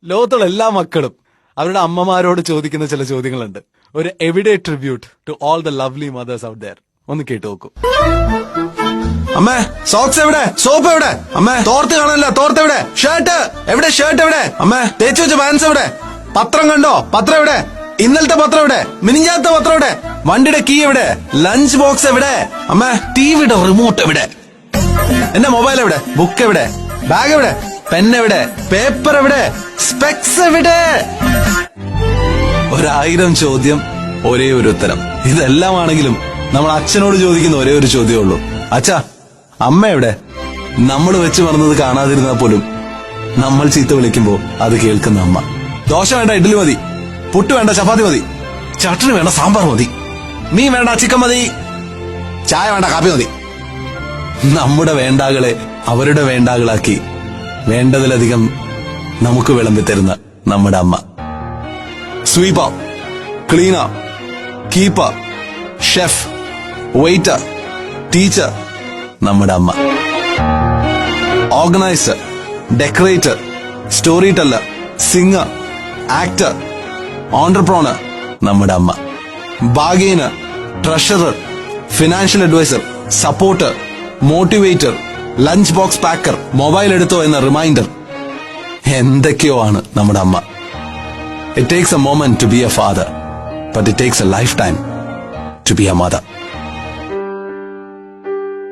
ലോകത്തുള്ള എല്ലാ മക്കളും അവരുടെ അമ്മമാരോട് ചോദിക്കുന്ന ചില ചോദ്യങ്ങളുണ്ട്. ഒരു എവിഡേ tribute to all the lovely mothers out there. ഒന്ന് കേട്ടു നോക്കൂ. അമ്മേ, സോക്സ് എവിടെ? സോപ്പ് എവിടെ? അമ്മേ, തോർത്ത് കാണാനില്ല. തോർത്ത് എവിടെ? ഷർട്ട് എവിടെ? ഷർട്ട് എവിടെ? അമ്മേ, തേച്ചു വെച്ച പാൻസ് എവിടെ? പത്രം കണ്ടോ? പത്രം എവിടെ? ഇന്നലത്തെ പത്രം എവിടെ? മിനിഞ്ഞാത്ത പത്രം എവിടെ? വണ്ടിയുടെ കീ എവിടെ? ലഞ്ച് ബോക്സ് എവിടെ? അമ്മേ, ടിവിയുടെ റിമോട്ട് എവിടെ? എന്റെ മൊബൈൽ എവിടെ? ബുക്ക് എവിടെ? ബാഗ് എവിടെ? പെൻ എവിടെ? പേപ്പർ എവിടെ? സ്പെക്സ് എവിടെ? 1000 ചോദ്യം, ഒരേ ഒരു ഉത്തരം. ഇതെല്ലാമാണെങ്കിലും നമ്മൾ അച്ഛനോട് ചോദിക്കുന്ന ഒരേ ഒരു ചോദ്യമേ ഉള്ളൂ. അച്ഛാ, അമ്മ എവിടെ? നമ്മൾ വെച്ച് പറഞ്ഞത് കാണാതിരുന്നാൽ പോലും നമ്മൾ ചീത്ത വിളിക്കുമ്പോ അത് കേൾക്കുന്ന അമ്മ. ദോശ വേണ്ട, ഇഡ്ഡലി മതി. പുട്ട് വേണ്ട, ചപ്പാത്തി മതി. ചട്നി വേണ്ട, സാമ്പാർ മതി. മീൻ വേണ്ട, ചിക്കൻ മതി. ചായ വേണ്ട, കാപ്പി മതി. നമ്മുടെ വേണ്ടാകളെ അവരുടെ വേണ്ടാകളാക്കി വേണ്ടതിലധികം നമുക്ക് വിളമ്പി തരുന്ന നമ്മുടെ അമ്മ. Sweeper, cleaner, keeper, chef, waiter, teacher, നമ്മുടെ അമ്മ. Organiser, decorator, story teller, singer, actor, entrepreneur, നമ്മുടെ അമ്മ. Bargainer, treasurer, financial advisor, supporter, motivator, lunch box packer, mobile എടുത്തോ എന്ന റിമൈൻഡർ, എന്തൊക്കെയോ ആണ് നമ്മുടെ അമ്മ. It takes a moment to be a father, but it takes a lifetime to be a mother.